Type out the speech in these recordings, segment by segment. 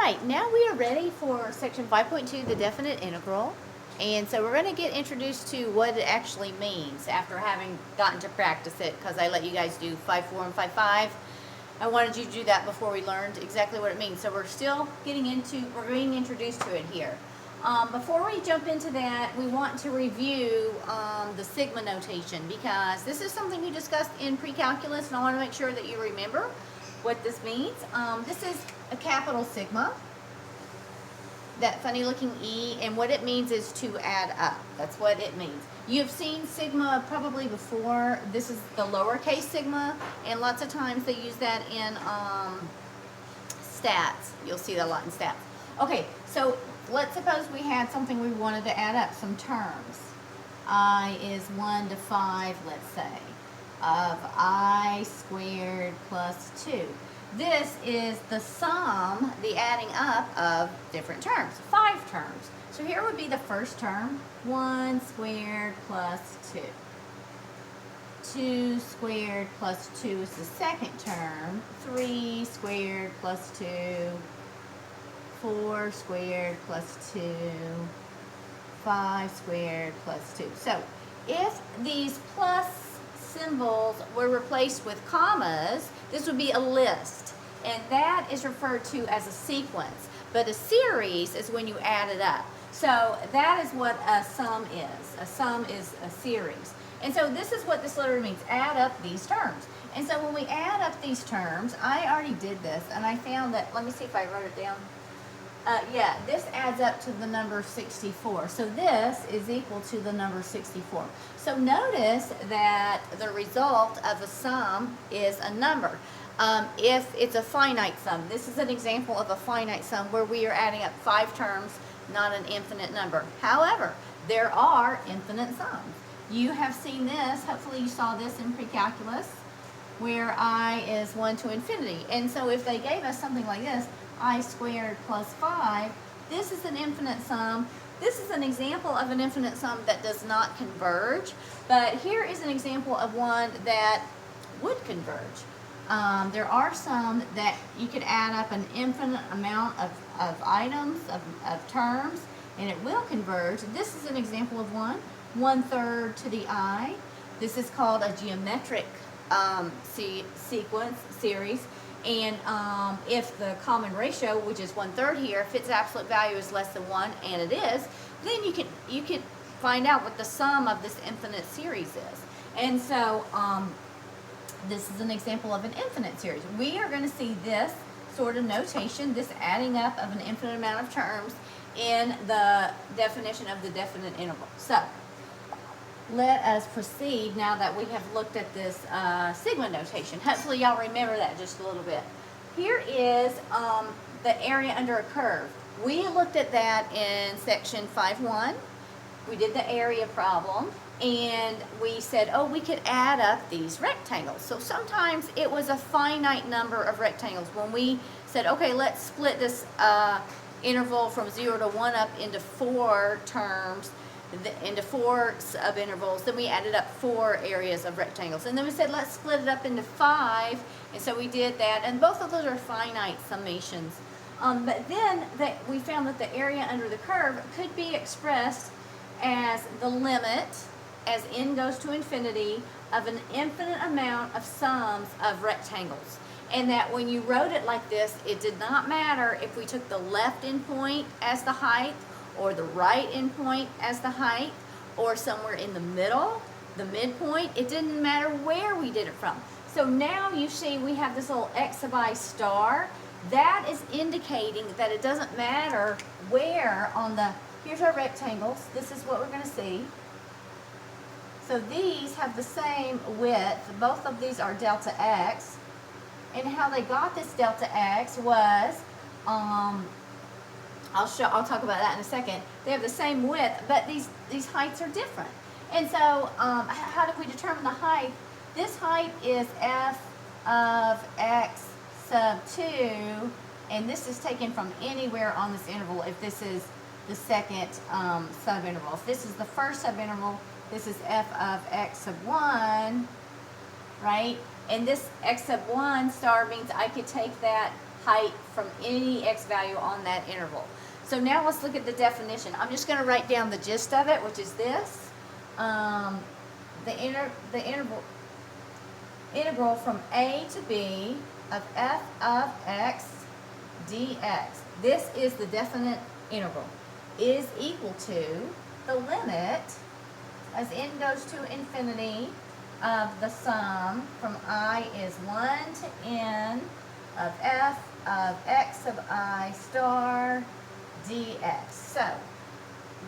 right, now we are ready for section 5.2, the definite integral. And so we're going to get introduced to what it actually means after having gotten to practice it, because I let you guys do 5.4 and 5.5. I wanted you to do that before we learned exactly what it means. So we're still getting introduced to it here. Before we jump into that, we want to review the sigma notation, because this is something we discussed in pre-calculus, and I want to make sure that you remember what this means. This is a capital sigma, that funny looking E, and what it means is to add up. That's what it means. You've seen sigma probably before. This is the lowercase sigma, and lots of times they use that in stats. You'll see that a lot in stats. Okay, so let's suppose we had something we wanted to add up, some terms. I is 1 to 5, let's say, of I squared plus 2. This is the sum, the adding up of different terms, 5 terms. So here would be the first term, 1 squared plus 2. 2 squared plus 2 is the second term, 3 squared plus 2, 4 squared plus 2, 5 squared plus 2. So if these plus symbols were replaced with commas, this would be a list, and that is referred to as a sequence. But a series is when you add it up. So that is what a sum is. A sum is a series. And so this is what this literally means, add up these terms. And so when we add up these terms, I already did this, and I found that, let me see if I wrote it down. Yeah, this adds up to the number 64. So this is equal to the number 64. So notice that the result of a sum is a number. If it's a finite sum, this is an example of a finite sum where we are adding up 5 terms, not an infinite number. However, there are infinite sums. You have seen this, hopefully you saw this in pre-calculus, where I is 1 to infinity. And so if they gave us something like this, I squared plus 5, this is an infinite sum. This is an example of an infinite sum that does not converge, but here is an example of one that would converge. There are some that you could add up an infinite amount of items, of terms, and it will converge. This is an example of one, 1/3 to the I. This is called a geometric series. And if the common ratio, which is 1/3 here, if its absolute value is less than 1, and it is, then you can find out what the sum of this infinite series is. And so this is an example of an infinite series. We are going to see this sort of notation, this adding up of an infinite amount of terms, in the definition of the definite integral. So let us proceed now that we have looked at this sigma notation. Hopefully y'all remember that just a little bit. Here is the area under a curve. We looked at that in section 5.1. We did the area problem, and we said, oh, we could add up these rectangles. So sometimes it was a finite number of rectangles. When we said, okay, let's split this interval from 0 to 1 up into 4 terms, into 4 subintervals, then we added up 4 areas of rectangles. And then we said, let's split it up into 5, and so we did that, and both of those are finite summations. But then we found that the area under the curve could be expressed as the limit, as n goes to infinity, of an infinite amount of sums of rectangles. And that when you wrote it like this, it did not matter if we took the left endpoint as the height, or the right endpoint as the height, or somewhere in the middle, the midpoint. It didn't matter where we did it from. So now you see we have this little x sub I star. That is indicating that it doesn't matter where on the, here's our rectangles. This is what we're going to see. So these have the same width. Both of these are delta x. And how they got this delta x was, I'll talk about that in a second. They have the same width, but these heights are different. And so how did we determine the height? This height is f of x sub 2, and this is taken from anywhere on this interval if this is the second subinterval. If this is the first subinterval, this is f of x sub 1, right? And this x sub 1 star means I could take that height from any x value on that interval. So now let's look at the definition. I'm just going to write down the gist of it, which is this. The integral from a to b of f of x dx. This is the definite integral. Is equal to the limit, as n goes to infinity, of the sum from I is 1 to n of f of x of I star dx. So,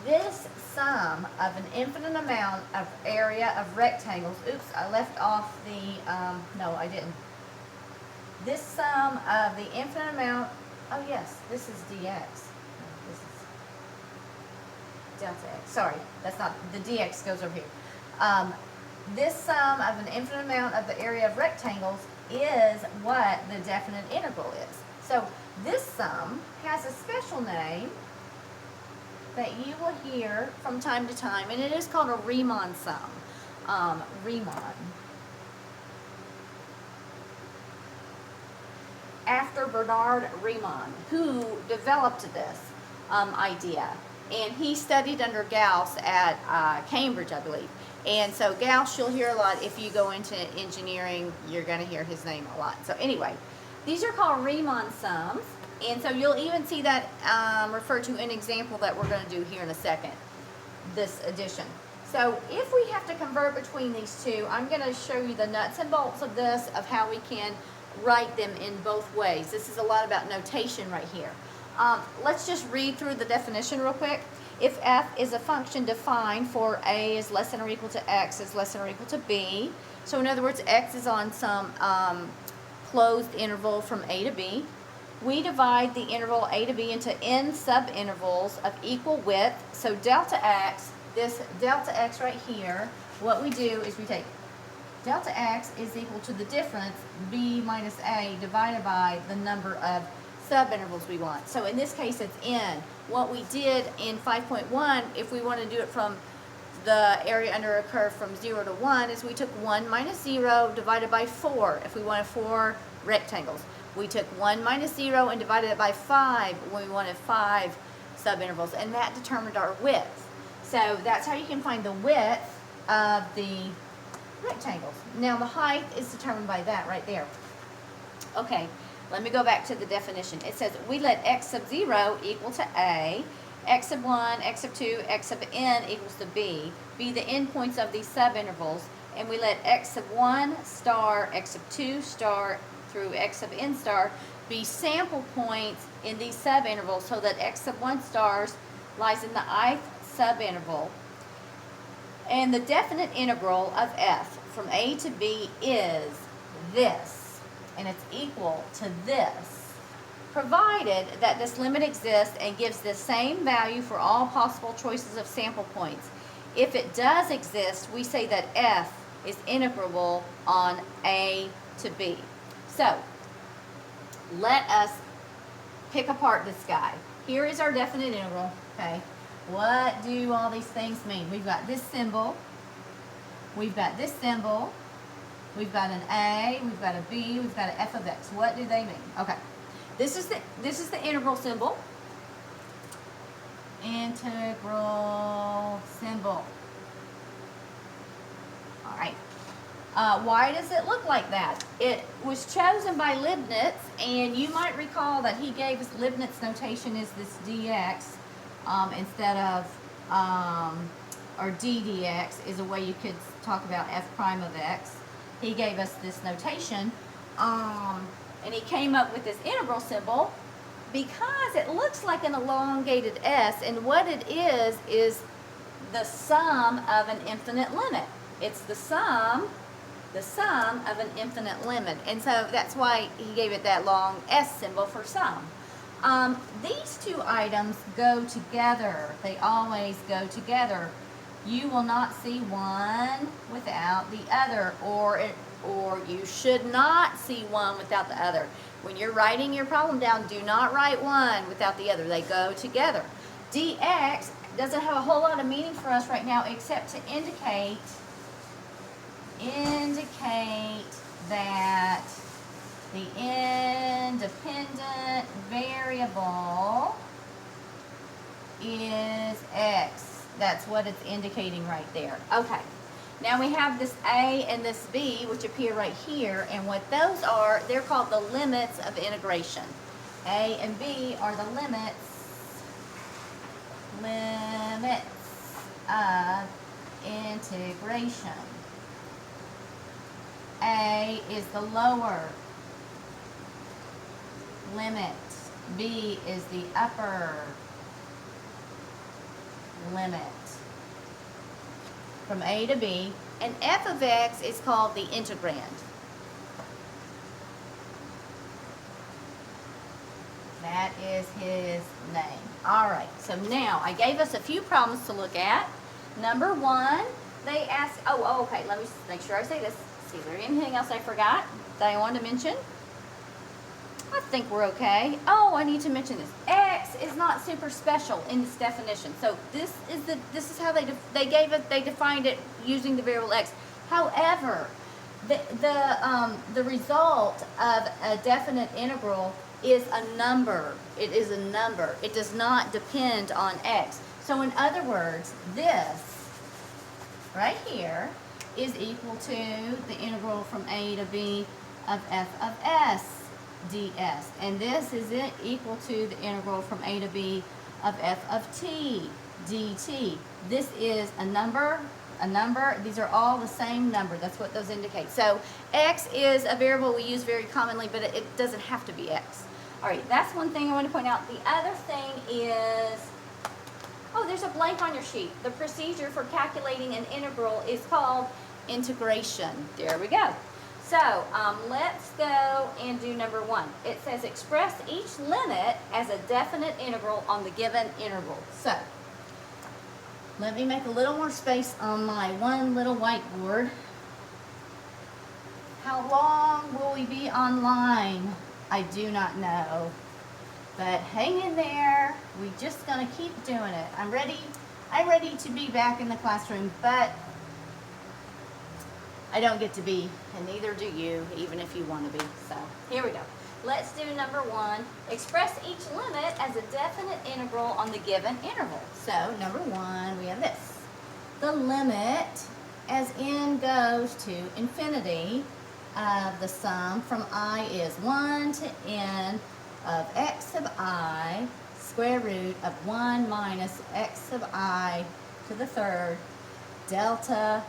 this sum of an infinite amount of area of rectangles, oops, I left off the, no I didn't. This sum of the infinite amount, oh yes, this is dx. This is delta x, sorry, that's not, the dx goes over here. This sum of an infinite amount of the area of rectangles is what the definite integral is. So this sum has a special name that you will hear from time to time, and it is called a Riemann sum. Riemann. After Bernard Riemann, who developed this idea. And he studied under Gauss at Cambridge, I believe. And so Gauss, you'll hear a lot. If you go into engineering, you're going to hear his name a lot. So anyway, these are called Riemann sums. And so you'll even see that referred to an example that we're going to do here in a second, this addition. So if we have to convert between these two, I'm going to show you the nuts and bolts of this, of how we can write them in both ways. This is a lot about notation right here. Let's just read through the definition real quick. If f is a function defined for a is less than or equal to x is less than or equal to b, so in other words, x is on some closed interval from a to b, we divide the interval a to b into n subintervals of equal width. So delta x, this delta x right here, what we do is we take delta x is equal to the difference b minus a divided by the number of subintervals we want. So in this case it's n. What we did in 5.1, if we want to do it from the area under a curve from 0 to 1, is we took 1 minus 0 divided by 4 if we wanted 4 rectangles. We took 1 minus 0 and divided it by 5 when we wanted 5 subintervals, and that determined our width. So that's how you can find the width of the rectangles. Now the height is determined by that right there. Okay. Let me go back to the definition. It says we let x sub 0 equal to a, x sub 1, x sub 2, x sub n equals to b, be the endpoints of these subintervals, and we let x sub 1 star, x sub 2 star through x sub n star be sample points in these subintervals, so that x sub 1 stars lies in the ith subinterval. And the definite integral of f from a to b is this. And it's equal to this, provided that this limit exists and gives the same value for all possible choices of sample points. If it does exist, we say that f is integrable on a to b. So, let us pick apart this guy. Here is our definite integral, okay? What do all these things mean? We've got this symbol, we've got this symbol, we've got an a, we've got a b, we've got an f of x. What do they mean? Okay, this is the integral symbol. Integral symbol. All right. Why does it look like that? It was chosen by Leibniz, and you might recall that he gave us Leibniz notation is this dx instead of or d dx is a way you could talk about f prime of x. He gave us this notation, and he came up with this integral symbol because it looks like an elongated S, and what it is the sum of an infinite limit. It's the sum of an infinite limit, and so that's why he gave it that long S symbol for sum. These two items go together. They always go together. You will not see one without the other, or you should not see one without the other. When you're writing your problem down, do not write one without the other. They go together. dx doesn't have a whole lot of meaning for us right now, except to indicate that The independent variable is x. That's what it's indicating right there. Okay. Now we have this a and this b, which appear right here, and what those are, they're called the limits of integration. A and b are the limits of integration. A is the lower limit. B is the upper limit from A to B. And f of x is called the integrand. That is his name. All right, so now I gave us a few problems to look at. Number one, they asked, okay, let me just make sure I say this. See, is there anything else I forgot that I wanted to mention? I think we're okay. Oh, I need to mention this. X is not super special in this definition. So this is how they defined it using the variable x. However, the result of a definite integral is a number. It is a number. It does not depend on x. So in other words, this right here is equal to the integral from a to b of f of s ds. And this is equal to the integral from a to b of f of t dt. This is a number. These are all the same number. That's what those indicate. So x is a variable we use very commonly, but it doesn't have to be x. All right, that's one thing I want to point out. The other thing is, there's a blank on your sheet. The procedure for calculating an integral is called integration. There we go. So let's go and do number one. It says express each limit as a definite integral on the given interval. So let me make a little more space on my one little whiteboard. How long will we be online? I do not know. But hang in there. We're just gonna keep doing it. I'm ready to be back in the classroom, but I don't get to be, and neither do you, even if you want to be. So here we go. Let's do number one. Express each limit as a definite integral on the given interval. So number one, we have this. The limit as n goes to infinity of the sum from I is 1 to n of x of I square root of 1 minus x of I to the third delta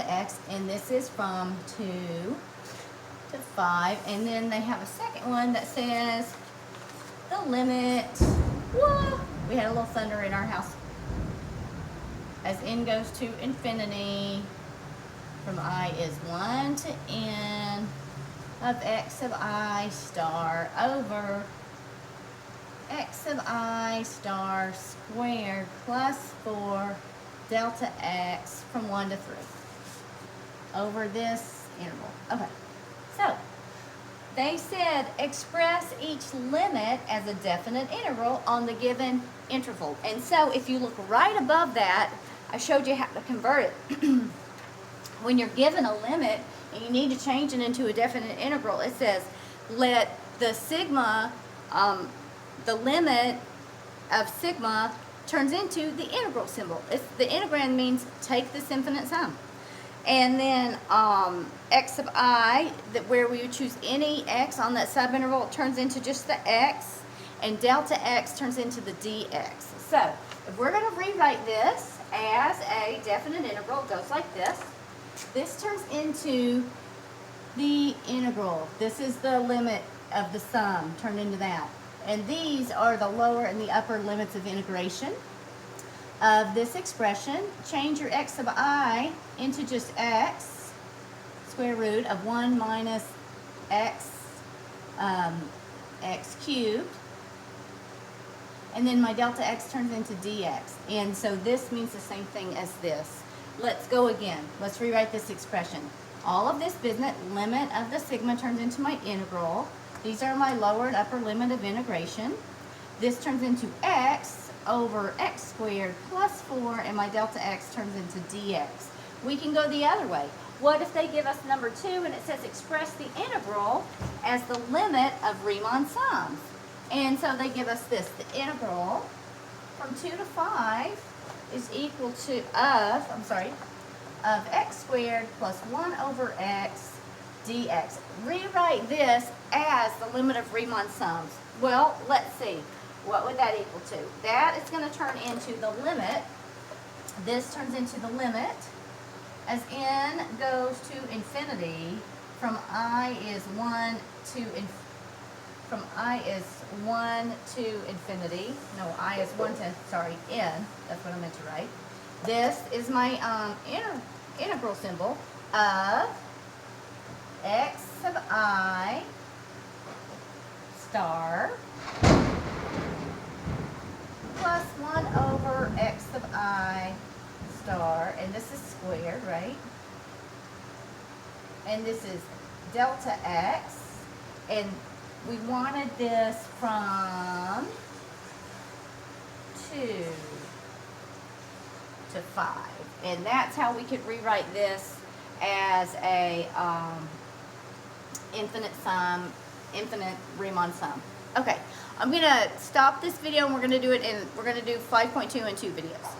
x, and this is from 2 to 5, and then they have a second one that says the limit, whoa, we had a little thunder in our house, as n goes to infinity from I is 1 to n of x of I star over x of I star squared plus 4 delta x from 1 to 3 over this interval. Okay, so they said express each limit as a definite integral on the given interval. And so if you look right above that, I showed you how to convert it. When you're given a limit and you need to change it into a definite integral, it says let the sigma, the limit of sigma turns into the integral symbol. The integrand means take this infinite sum. And then x of I, where we would choose any x on that subinterval, turns into just the x, and delta x turns into the dx. So if we're going to rewrite this as a definite integral, it goes like this. This turns into the integral. This is the limit of the sum turned into that. And these are the lower and the upper limits of integration of this expression. Change your x of I into just x, square root of 1 minus x, x cubed. And then my delta x turns into dx. And so this means the same thing as this. Let's go again. Let's rewrite this expression. All of this business, limit of the sigma turns into my integral. These are my lower and upper limit of integration. This turns into x over x squared plus 4, and my delta x turns into dx. We can go the other way. What if they give us number 2 and it says express the integral as the limit of Riemann sums? And so they give us this, the integral from 2 to 5 is equal to of x squared plus 1 over x dx. Rewrite this as the limit of Riemann sums. Well, let's see. What would that equal to? That is going to turn into the limit. This turns into the limit as n goes to infinity from I is 1 to infinity. No, I is 1 to, sorry, n. That's what I meant to write. This is my integral symbol of x sub I star plus 1 over x sub I star, and this is squared, right? And this is delta x, and we wanted this from 2 to 5, and that's how we could rewrite this as a infinite Riemann sum. Okay, I'm gonna stop this video and we're gonna do 5.2 in 2 videos.